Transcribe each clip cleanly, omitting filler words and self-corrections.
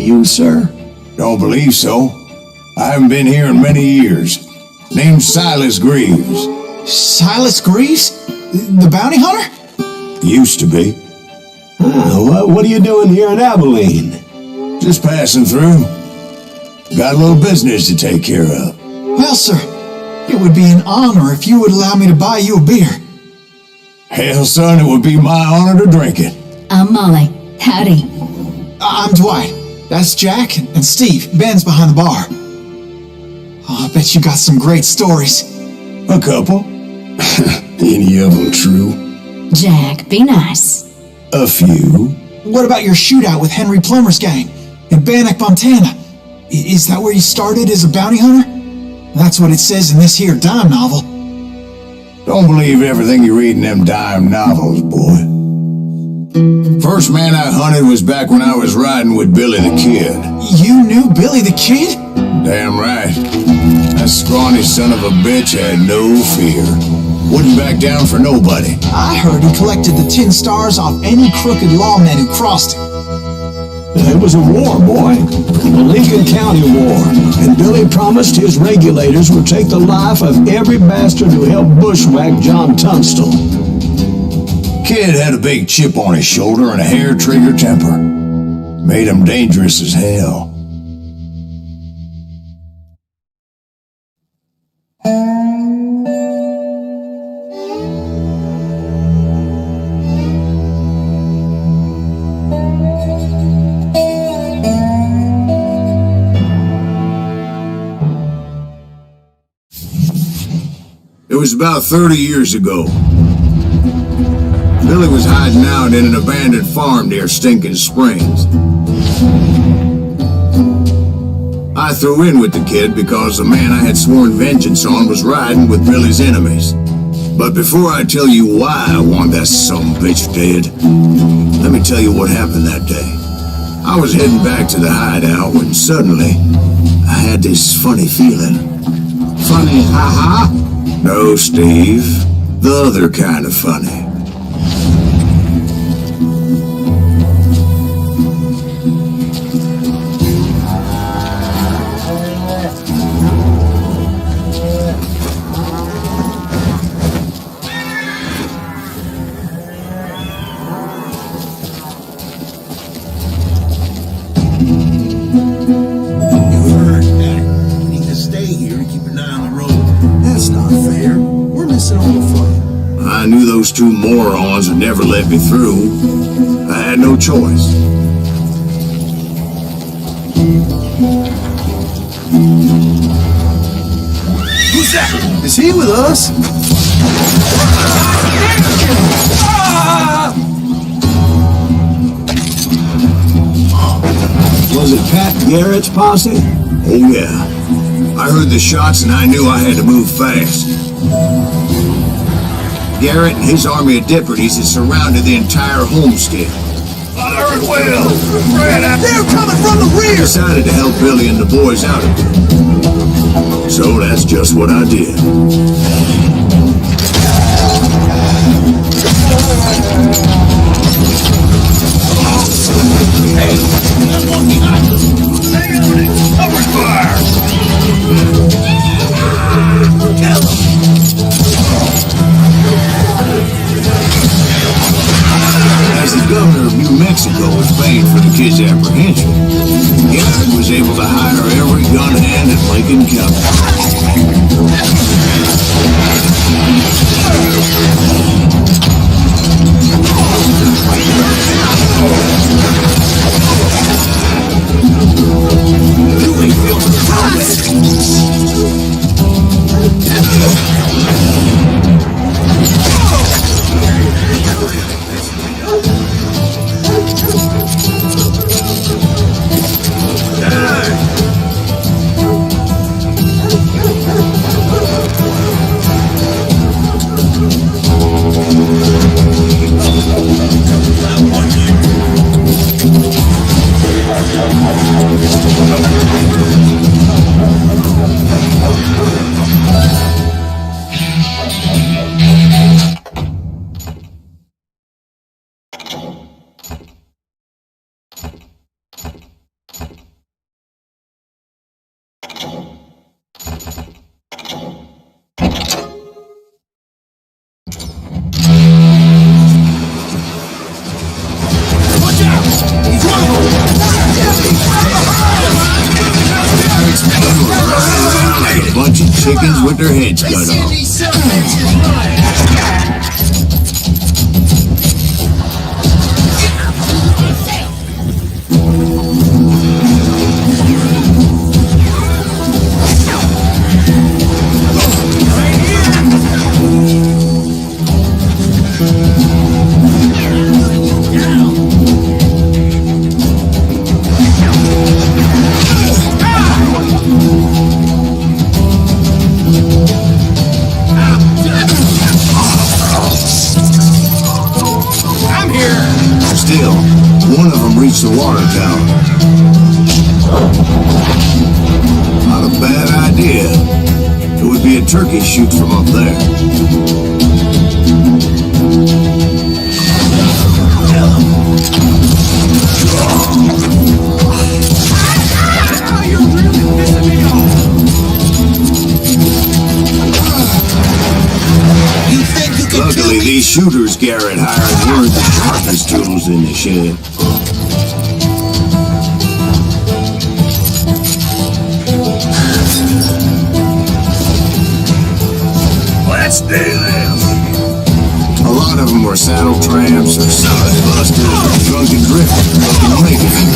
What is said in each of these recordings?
you, sir? Don't believe so. I haven't been here in many years. Name's Silas Greaves. Silas Greaves? The bounty hunter? Used to be. What are you doing here in Abilene? Just passing through. Got a little business to take care of. Well, sir, it would be an honor if you would allow me to buy you a beer. Hell, son, it would be my honor to drink it. I'm Molly. Howdy. I'm Dwight. That's Jack and Steve. Ben's behind the bar. Oh, I bet you got some great stories. A couple. Any of them true? Jack, be nice. A few. What about your shootout with Henry Plummer's gang in Bannock, Montana? Is that where you started as a bounty hunter? That's what it says in this here dime novel. Don't believe everything you read in them dime novels, boy. First man I hunted was back when I was riding with Billy the Kid. You knew Billy the Kid? Damn right. That scrawny son of a bitch had no fear. Wouldn't back down for nobody. I heard he collected the 10 stars off any crooked lawman who crossed him. It was a war, boy. The Lincoln County War. And Billy promised his regulators would take the life of every bastard who helped bushwhack John Tunstall. Kid had a big chip on his shoulder and a hair-trigger temper. Made him dangerous as hell. It was about 30 years ago. Billy was hiding out in an abandoned farm near Stinking Springs. I threw in with the kid because the man I had sworn vengeance on was riding with Billy's enemies. But before I tell you why I want that sumbitch dead, let me tell you what happened that day. I was heading back to the hideout when suddenly I had this funny feeling. Funny, ha-ha? No, Steve. The other kind of funny. I knew those two morons would never let me through. I had no choice. Who's that? Is he with us? Was it Pat Garrett's posse? Oh yeah. I heard the shots and I knew I had to move fast. Garrett and his army of deputies had surrounded the entire homestead. Fire at will! They're coming from the rear! I decided to help Billy and the boys out of it. So that's just what I did. Hey, that one behind us! Stay on it! Cover fire! Kill him! As the governor of New Mexico was paying for the kid's apprehension, Garrett was able to hire every gun hand in Lincoln County. You ain't built the promise. bunch of chickens with their heads cut off. Still, one of them reached the water tower. Not a bad idea. It would be a turkey shoot from up there. You're really pissing me off. Luckily, these shooters Garrett hired weren't the sharpest tools in the shed. Let's do this. A lot of them were saddle tramps or side busters or drunken drifters looking to make it in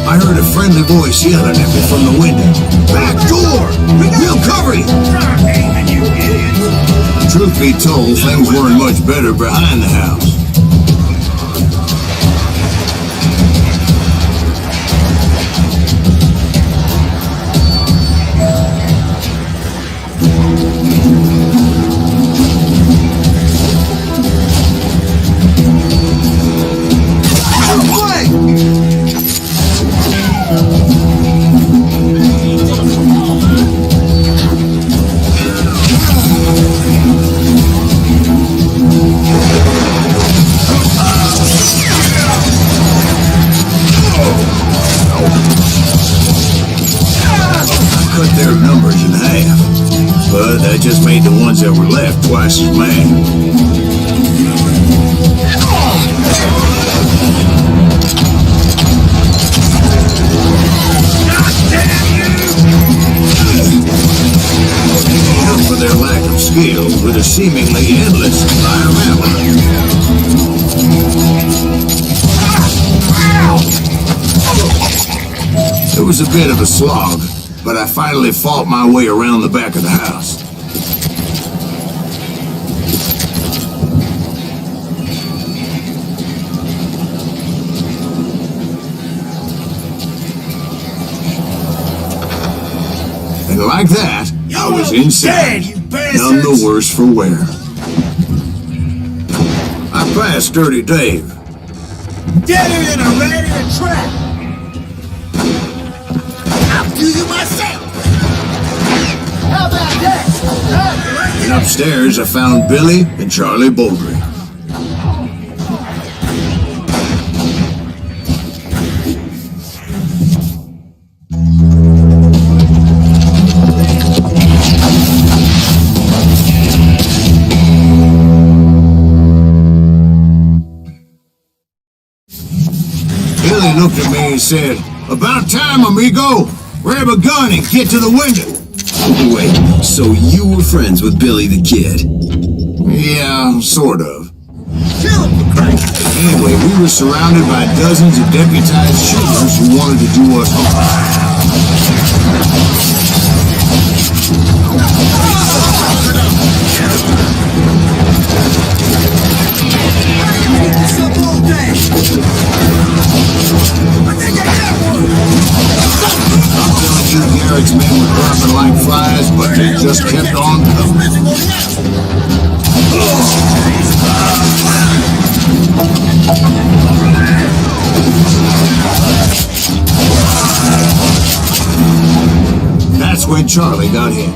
I heard a friendly voice yelling at me from the window. Back door! We'll cover you! Truth be told, things weren't much better behind the house. Cut their numbers in half, but that just made the ones that were left twice as mad. Enough for their lack of skill with a seemingly endless supply of ammo. It was a bit of a slog, but I finally fought my way around the back of the house. And like that, I was inside, none the worse for wear. I passed Dirty Dave. Deader than a rat in a trap. I'll do you myself. How about that? And upstairs, I found Billy and Charlie Baldry. Billy looked at me and said, "About time, amigo. Grab a gun and get to the window." Wait, so you were friends with Billy the Kid? Yeah, sort of. Kill him for Christ. Anyway, we were surrounded by dozens of deputized shooters who wanted to do us harm. This up all day. I think I got one. I'm telling you, Garrett's men were dropping like flies, but they just kept on coming. That's when Charlie got hit.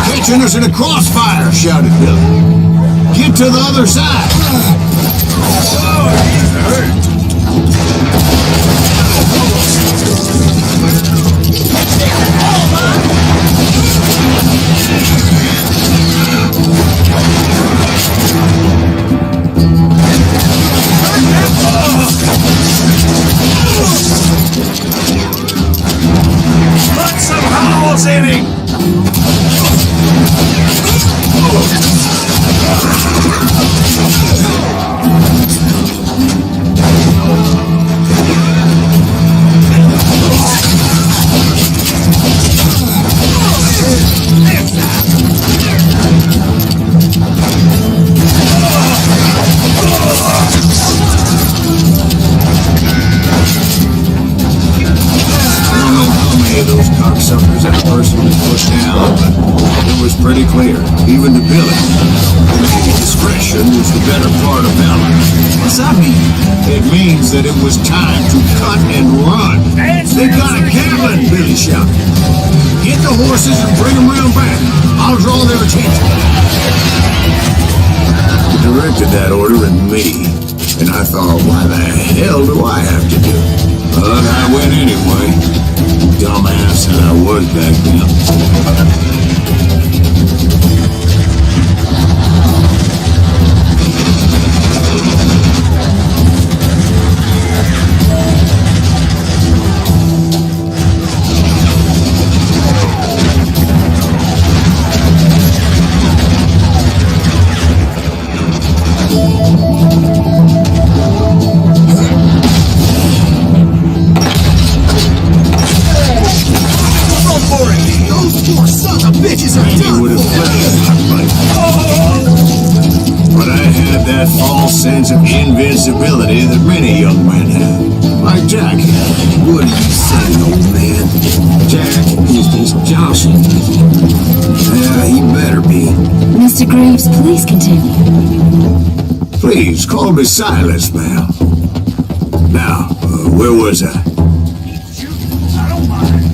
"Catching us in a crossfire," shouted Billy. "Get get to the other side. Oh, he's hurt. Put some holes in him! Cocksuckers that personally pushed down, but it was pretty clear, even to Billy. Discretion was the better part of valor. What's that mean? It means that it was time to cut and run. They got a cabin, Billy shouted. Get the horses and bring them round back. I'll draw their attention. He directed that order at me, and I thought, why the hell do I have to do it? But I went anyway. Dumbass that I was back then. Sense of invincibility that many young men have. Like Jack had. What are you saying, old man? Jack is just joshing. Yeah, he better be. Mr. Graves, please continue. Please, call me Silas, ma'am. Now, where was I? I don't mind.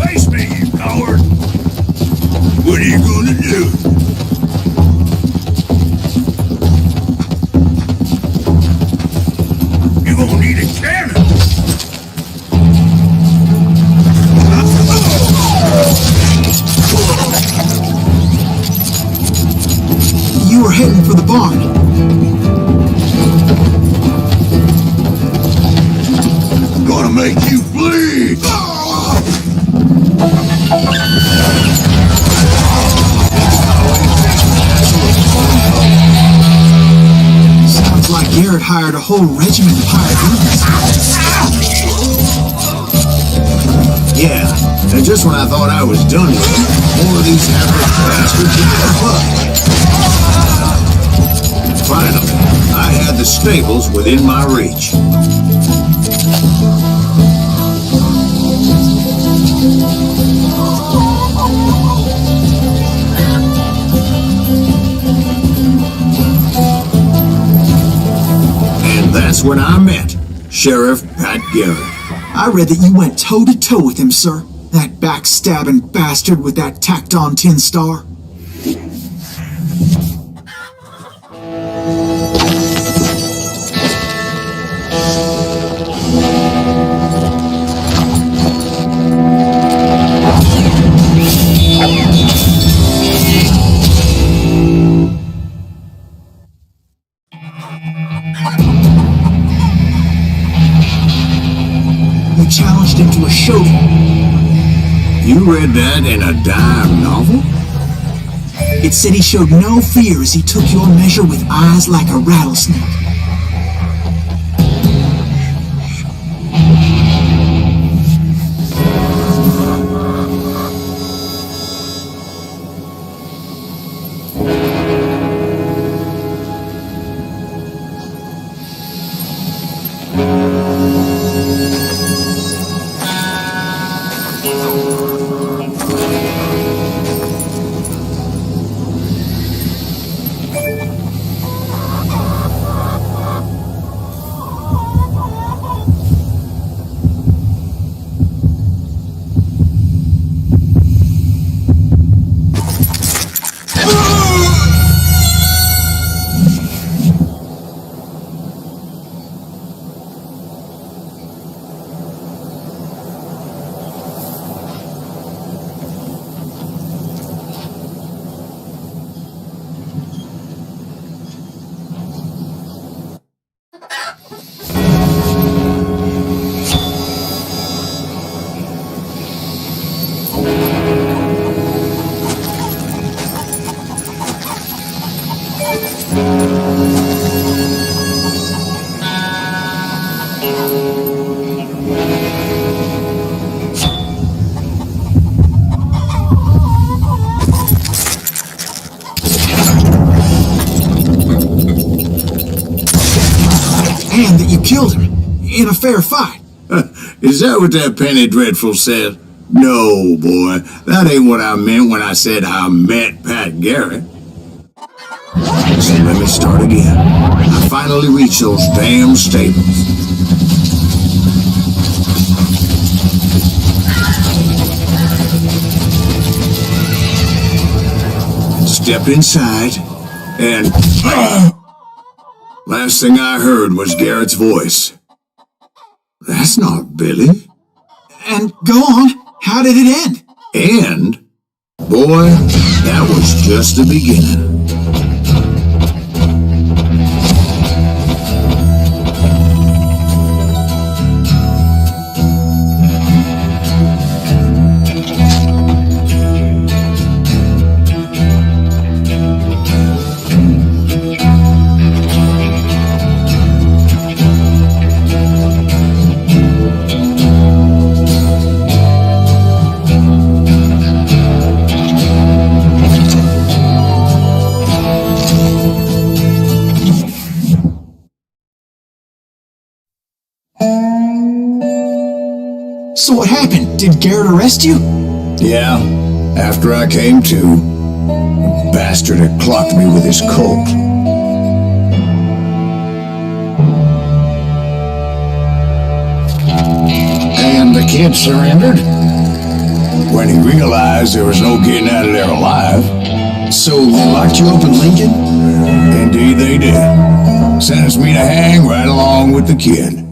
Face me, you coward. What are you gonna do? Need a cannon! You were heading for the barn. Gonna make you bleed! Sounds like Garrett hired a whole regiment of hired guns. Yeah, and just when I thought I was done with it, more of these average bastards hit the bug. Finally, I had the stables within my reach. And that's when I met Sheriff Pat Garrett. I read that you went toe-to-toe with him, sir. That backstabbing bastard with that tacked-on tin star. Challenged him to a showdown. You read that in a dime novel? It said he showed no fear as he took your measure with eyes like a rattlesnake. you killed him in a fair fight. Is that what that Penny Dreadful said? No, boy. That ain't what I meant when I said I met Pat Garrett. So let me start again. I finally reached those damn stables. Stepped inside, and last thing I heard was Garrett's voice. That's not Billy. And go on, how did it end? And, boy, that was just the beginning. So what happened? Did Garrett arrest you? Yeah, after I came to, the bastard had clocked me with his Colt. And the kid surrendered? When he realized there was no getting out of there alive. So they locked you up in Lincoln? Indeed they did. Sentenced me to hang right along with the kid.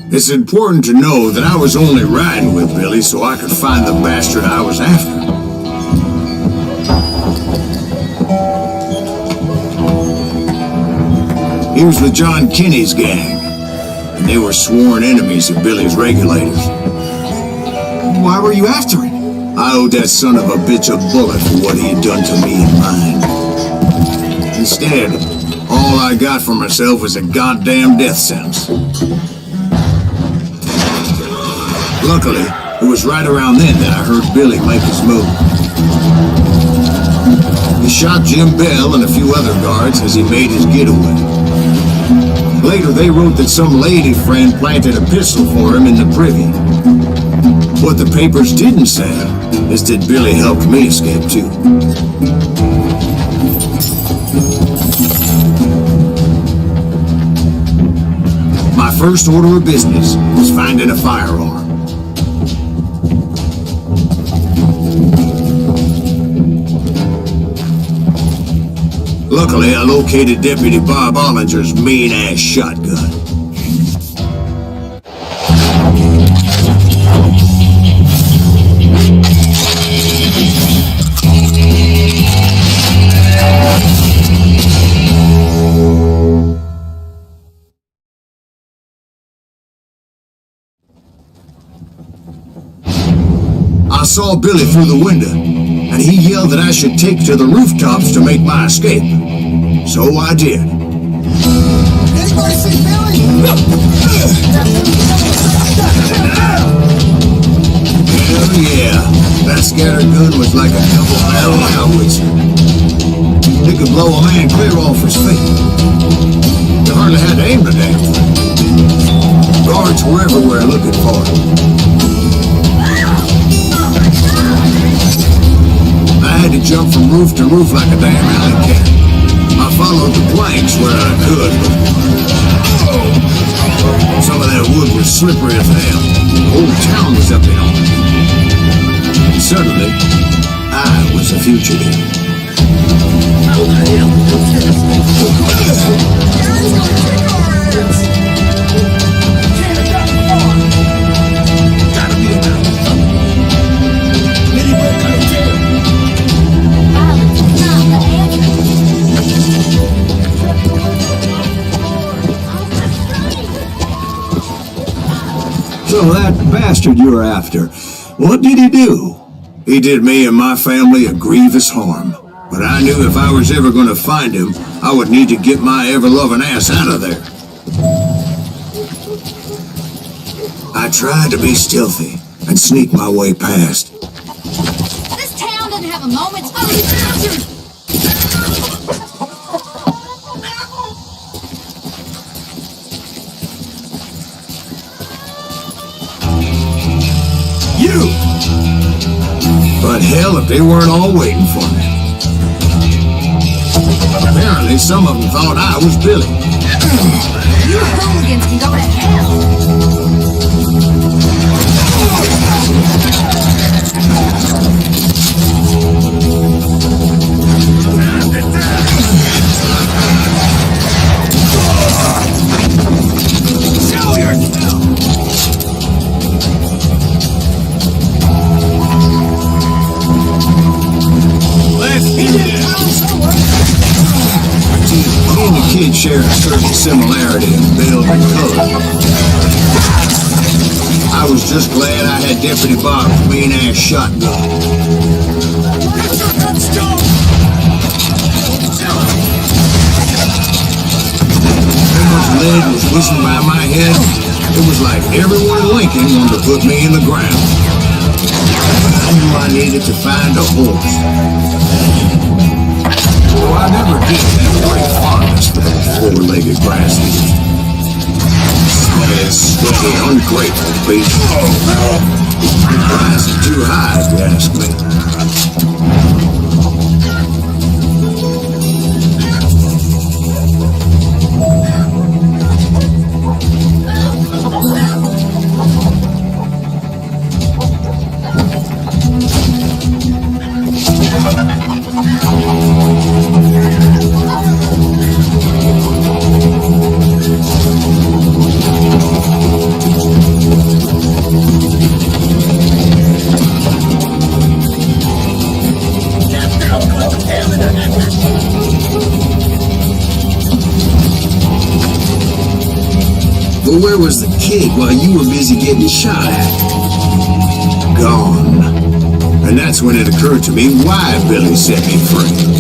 It's important to know that I was only riding with Billy so I could find the bastard I was after. He was with John Kinney's gang, and they were sworn enemies of Billy's regulators. Why were you after him? I owed that son of a bitch a bullet for what he had done to me and mine. Instead, all I got for myself was a goddamn death sentence. Luckily, it was right around then that I heard Billy make his move. He shot Jim Bell and a few other guards as he made his getaway. Later, they wrote that some lady friend planted a pistol for him in the privy. What the papers didn't say is that Billy helped me escape too. My first order of business was finding a firearm. Luckily, I located Deputy Bob Ollinger's mean-ass shotgun. I saw Billy through the window, and he yelled that I should take to the rooftops to make my escape. So I did. Anybody see Billy? Hell yeah, that scatter gun was like a double barrel howitzer. It could blow a man clear off his feet. You hardly had to aim the damn thing. Guards were everywhere looking for it. I had to jump from roof to roof like a damn alley cat. I followed the planks where I could, but some of that wood was slippery as hell. The whole town was up in arms. And suddenly, I was a fugitive. So that bastard you were after, what did he do? He did me and my family a grievous harm. But I knew if I was ever going to find him, I would need to get my ever-loving ass out of there. I tried to be stealthy and sneak my way past. This town doesn't have a moment's fucking. You! But hell, if they weren't all waiting for me. Apparently, some of them thought I was Billy. You hooligans can go to hell. Show yourself! Let's get it out somewhere. Me and the kid share a certain similarity in build and color. I was just glad I had Deputy Bob's mean-ass shotgun. So much lead was whizzing by my head, it was like everyone in Lincoln wanted to put me in the ground. I knew I needed to find a horse. Though I never did have great fondness for those four-legged grass eaters. Sweaty, ungrateful beast. The price is too high, if you ask me. But where was the kid while you were busy getting shot at? Gone. And that's when it occurred to me why Billy set me free.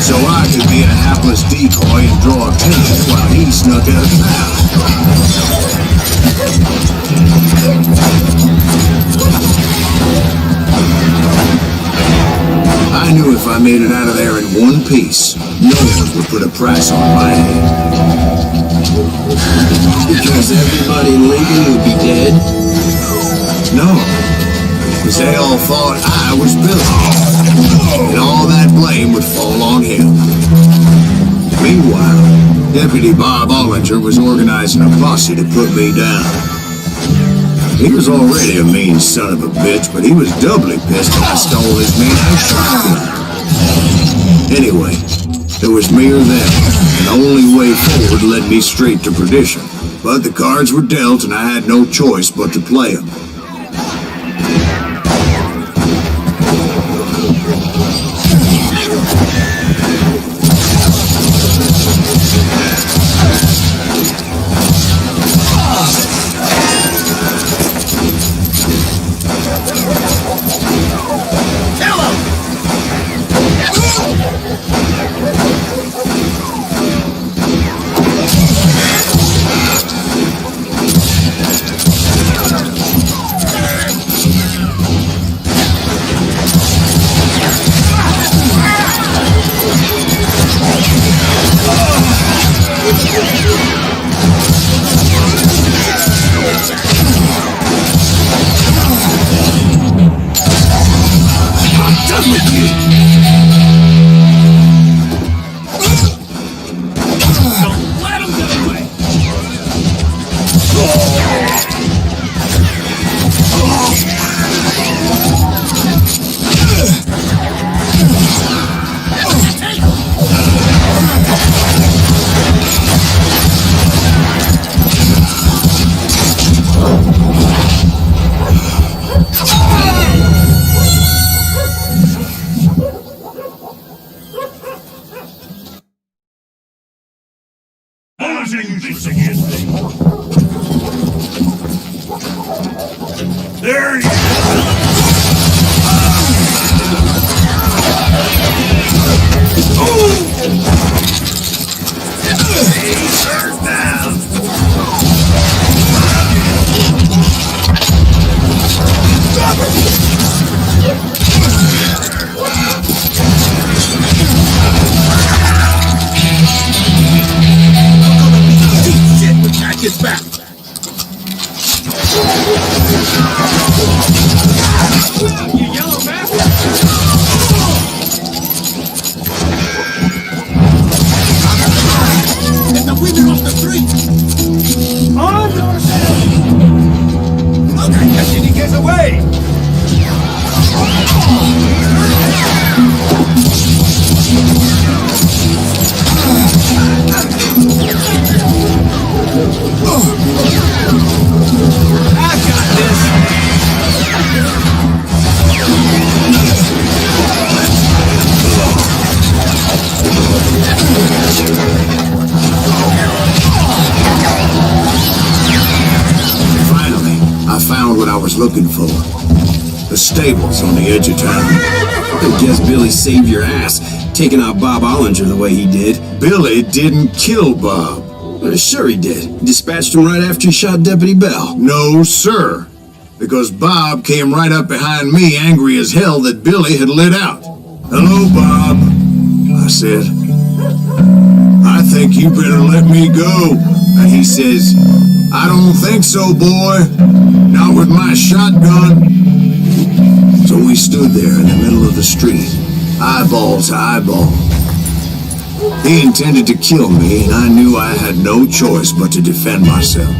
So I could be a hapless decoy and draw attention while he snuck out of town. I knew if I made it out of there in one piece, no one would put a price on my head. Because everybody in Lincoln would be dead? No, because they all thought I was Billy, and all that blame would fall on him. Meanwhile, Deputy Bob Ollinger was organizing a posse to put me down. He was already a mean son of a bitch, but he was doubly pissed when I stole his mean-ass shotgun. Anyway, it was me or them, and the only way forward led me straight to perdition. But the cards were dealt, and I had no choice but to play them. There you Get back! You yellow bastard! Get the winner off the street! On yourself! Okay, that he gets away! I got this! Finally, I found what I was looking for. The stables on the edge of town. I guess Billy saved your ass, taking out Bob Ollinger the way he did. Billy didn't kill Bob. Sure he did. He dispatched him right after he shot Deputy Bell. No, sir. Because Bob came right up behind me, angry as hell that Billy had lit out. Hello, Bob, I said. I think you better let me go. And he says, I don't think so, boy. Not with my shotgun. So we stood there in the middle of the street, eyeball to eyeball. He intended to kill me, and I knew I had no choice but to defend myself.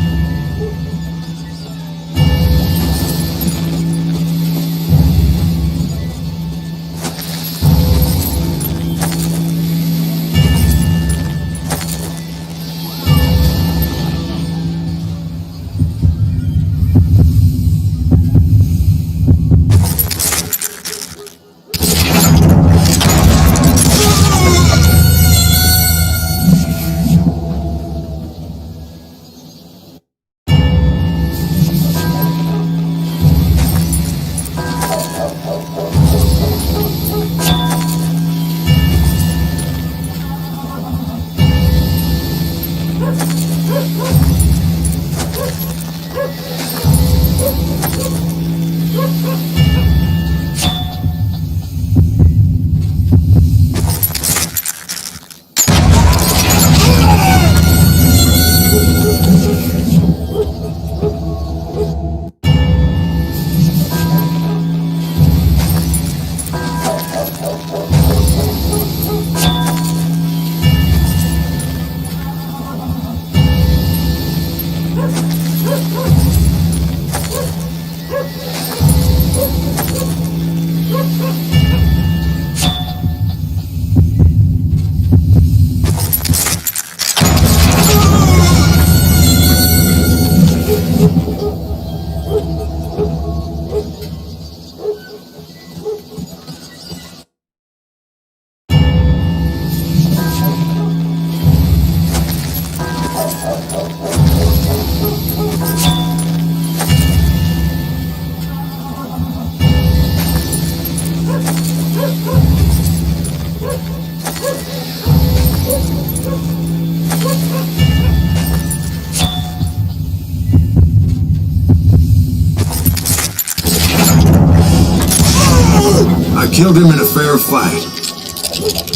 I killed him in a fair fight.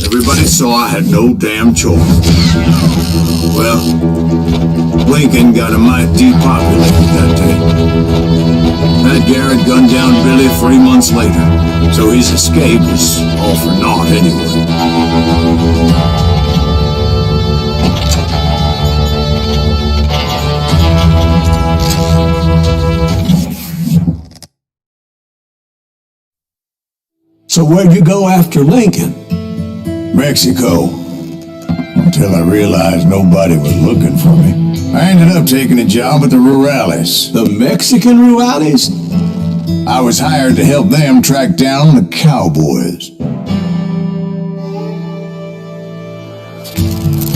Everybody saw I had no damn choice. Well, Lincoln got a mite depopulated that day. Pat Garrett gunned down Billy 3 months later, so his escape was all for naught anyway. So where'd you go after Lincoln? Mexico. Until I realized nobody was looking for me. I ended up taking a job at the Rurales. The Mexican Rurales? I was hired to help them track down the cowboys.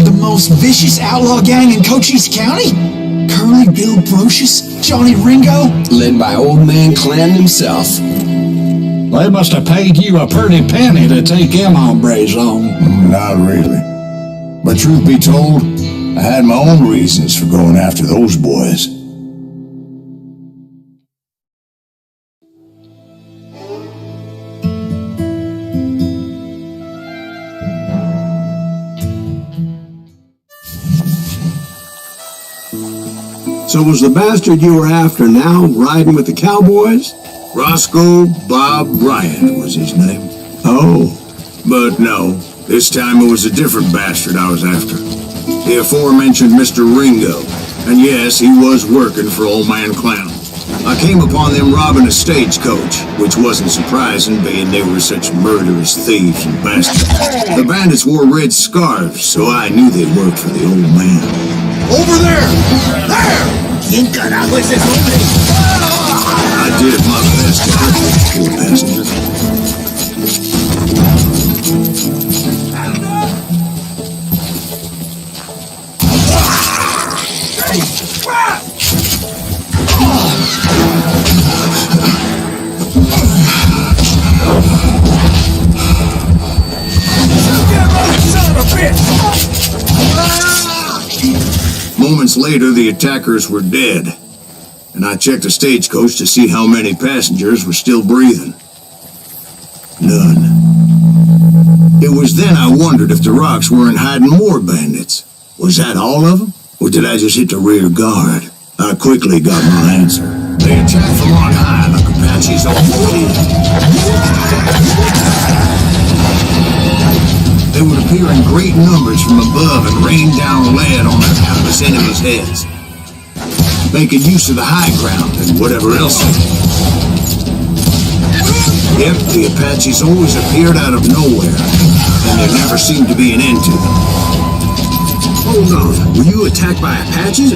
The most most vicious outlaw gang in Cochise County? Curly Bill Brocious? Johnny Ringo? Led by Old Man Clan himself. They must have paid you a pretty penny to take them hombres on. Not really. But truth be told, I had my own reasons for going after those boys. So was the bastard you were after now riding with the cowboys? Roscoe Bob Bryant was his name. Oh. But no, this time it was a different bastard I was after. The aforementioned Mr. Ringo. And yes, he was working for Old Man Clown. I came upon them robbing a stagecoach, which wasn't surprising, being they were such murderous thieves and bastards. The bandits wore red scarves, so I knew they worked for the old man. Over there! There! ¿Quién carajo es ese hombre? I did my best to help those poor passengers. Moments later, the attackers were dead, and I checked the stagecoach to see how many passengers were still breathing. None. It was then I wondered if the rocks weren't hiding more bandits. Was that all of them? Or did I just hit the rear guard? I quickly got my answer. They attacked from on high like Apaches on the field. They would appear in great numbers from above and rain down lead on their hapless enemies' heads, making use of the high ground and whatever else. Yep, the Apaches always appeared out of nowhere, and there never seemed to be an end to them. Hold on, were you attacked by Apaches?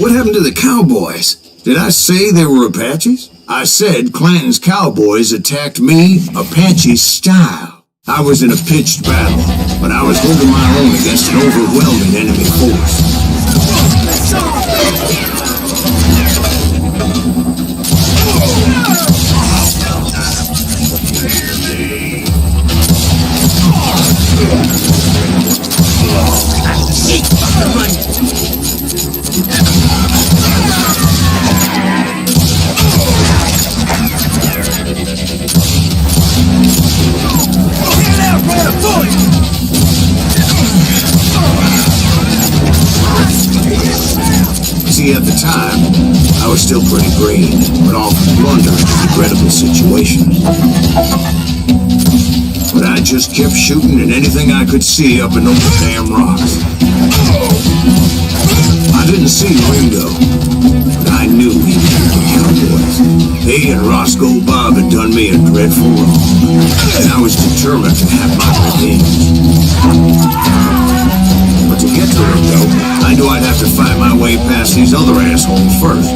What happened to the cowboys? Did I say they were Apaches? I said Clanton's cowboys attacked me Apache style. I was in a pitched battle, but I was holding my own against an overwhelming enemy force. See, at the time, I was still pretty green, but often blundered in regrettable situations. But I just kept shooting at anything I could see up in those damn rocks. I didn't see Ringo, but I knew he was with the cowboys. He and Roscoe Bob had done me a dreadful wrong, and I was determined to have my revenge. But to get to Ringo, I knew I'd have to fight my way past these other assholes first.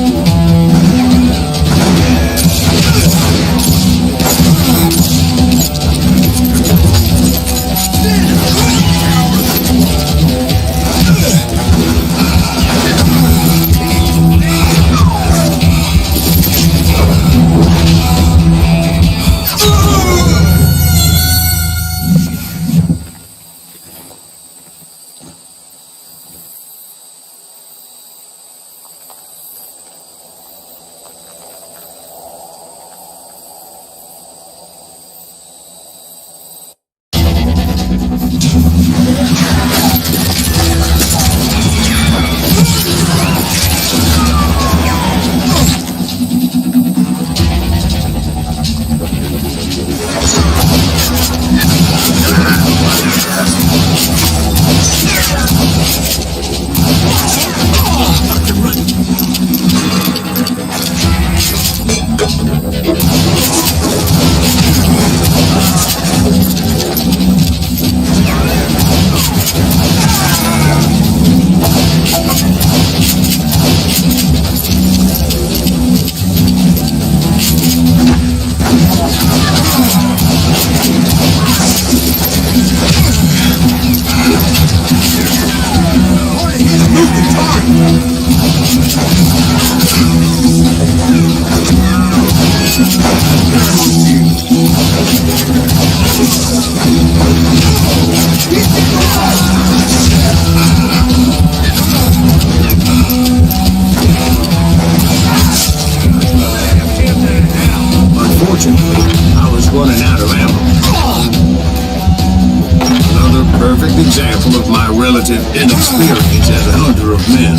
relative inexperience as a hunter of men.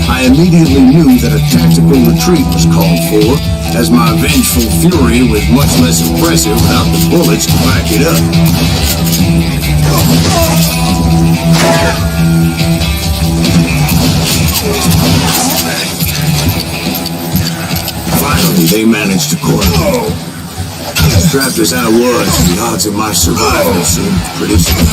I immediately knew that a tactical retreat was called for, as my vengeful fury was much less impressive without the bullets to back it up. Finally, they managed to corner me. Trapped as I was, the odds of my survival seemed pretty slim.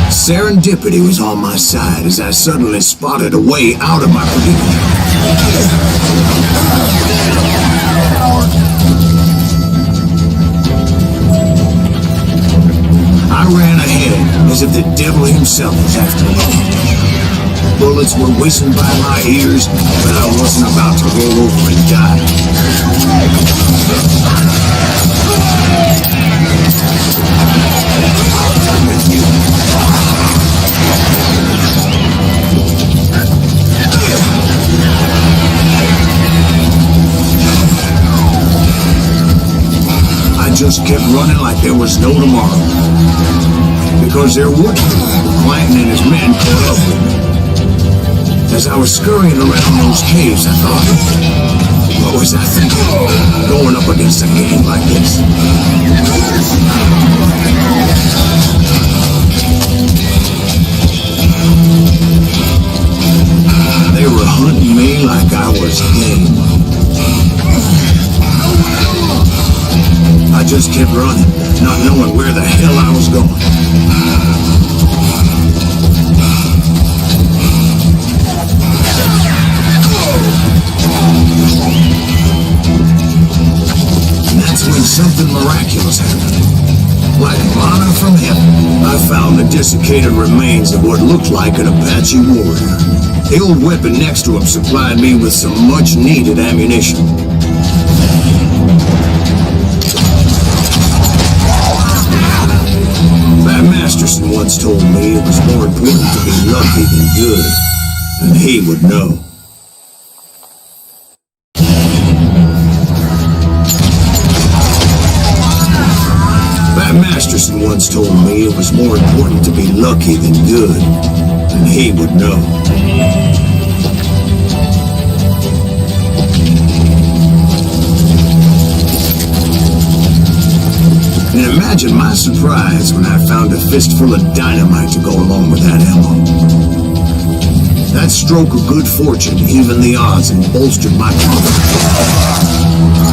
Serendipity was on my side as I suddenly spotted a way out of my predicament. I ran ahead as if the devil himself was after me. Bullets were whizzing by my ears, but I wasn't about to roll over and die. I just kept running like there was no tomorrow. Because there would be. Clanton and his men caught up with me. As I was scurrying around those caves, I thought, what was I thinking? Going up against a game like this. They were hunting me like I was game. I just kept running, not knowing where the hell I was going. When something miraculous happened. Like manna from heaven, I found the desiccated remains of what looked like an Apache warrior. The old weapon next to him supplied me with some much-needed ammunition. Pat Masterson once told me it was more important to be lucky than good, and he would know. Masterson once told me it was more important to be lucky than good, and he would know. And imagine my surprise when I found a fistful of dynamite to go along with that ammo. That stroke of good fortune evened the odds and bolstered my confidence.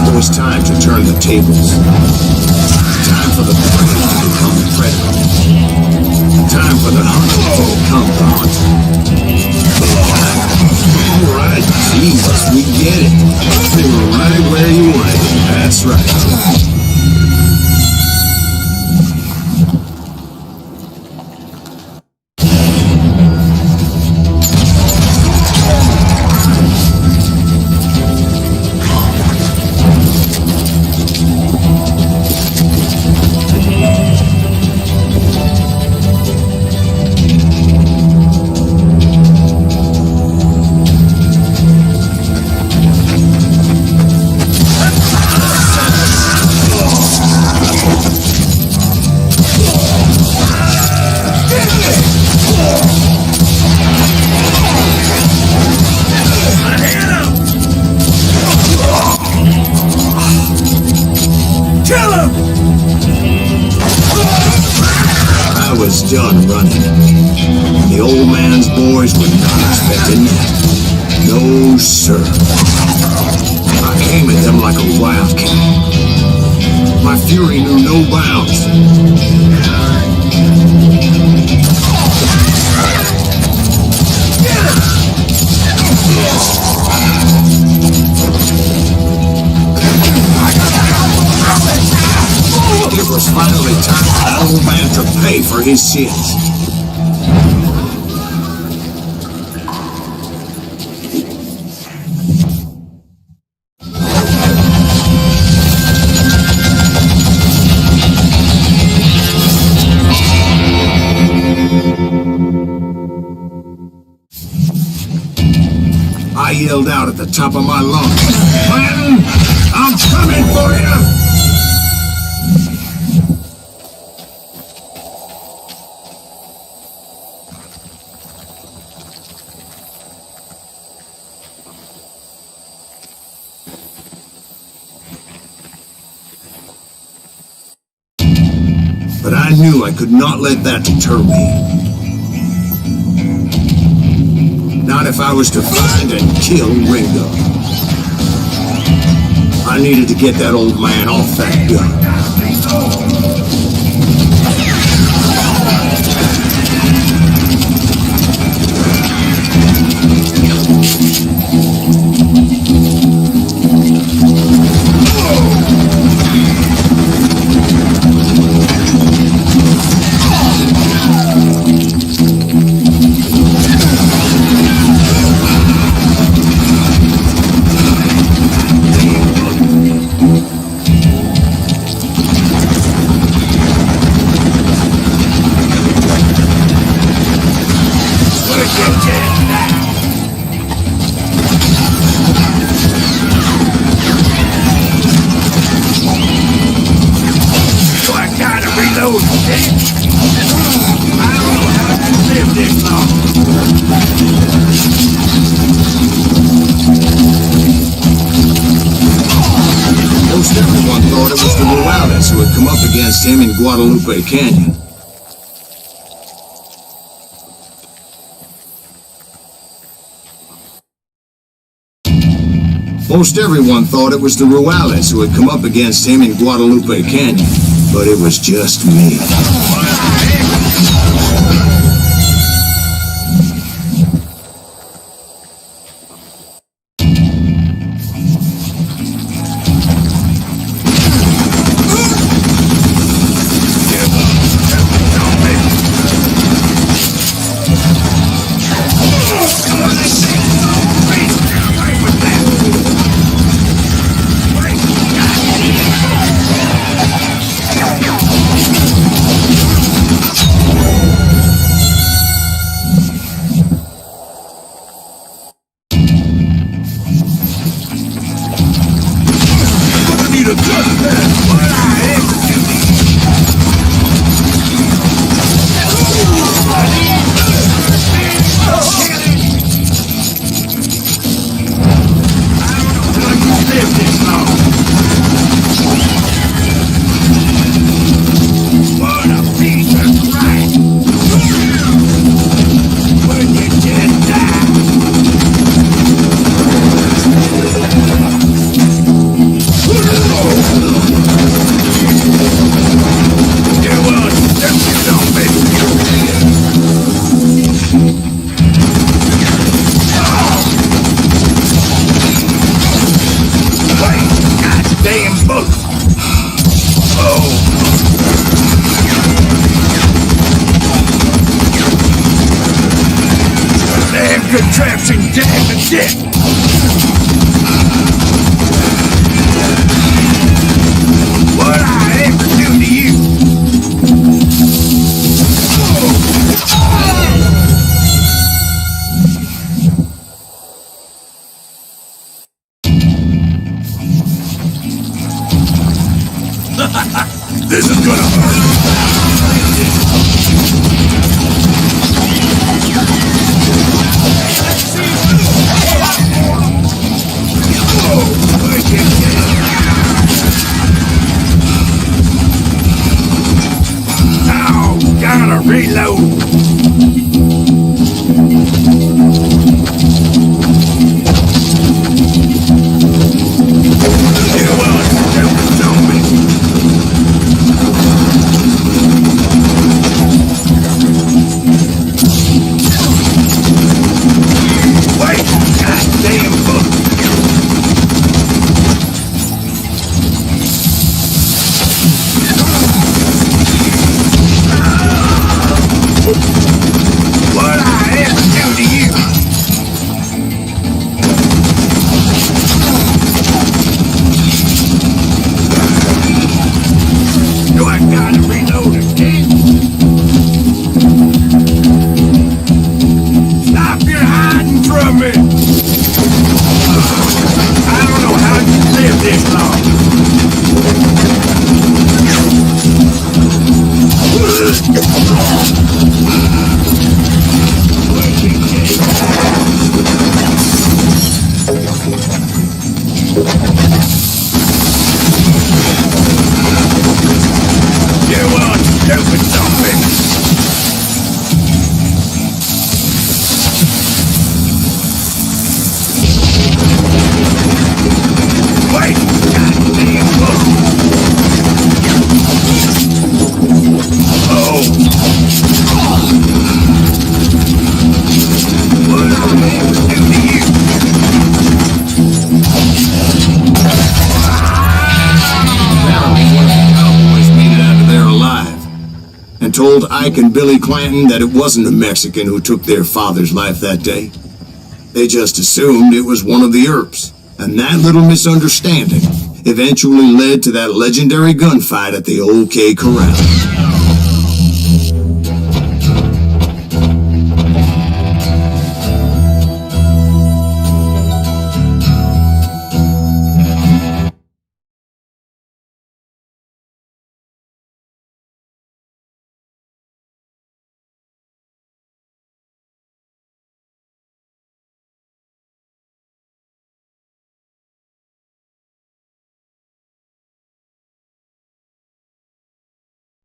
It was time to turn the tables. Time for the prey to become the predator. Time for the hunter to become the hunter. All right, Jesus, we get it. You were right where you wanted it. That's right. Done running. The old man's boys were not expecting that. No, sir. I came at them like a wildcat. My fury knew no bounds. It was finally time for the old man to pay for his sins. I yelled out at the top of my lungs, "Clanton, I'm coming for you! But I knew I could not let that deter me. Not if I was to find and kill Ringo. I needed to get that old man off that gun. Most everyone thought it was the Juarez who had come up against him in Guadalupe Canyon. Most everyone thought it was the Juarez who had come up against him in Guadalupe Canyon, but it was just me. Contraption damn and dick! What I ever do to you? This is gonna hurt. Reload! Wait! Goddamn book! What I ever do to you? Do I gotta reload again? Stop your hiding from me! I don't know how you live this long. Stupid zombie! Wait! Goddamn book! Oh! What are they doing to you? Apparently one of the cowboys made it out of there alive and told Ike and Billy Clanton that it wasn't a Mexican who took their father's life that day. They just assumed it was one of the Earps. And that little misunderstanding eventually led to that legendary gunfight at the OK Corral.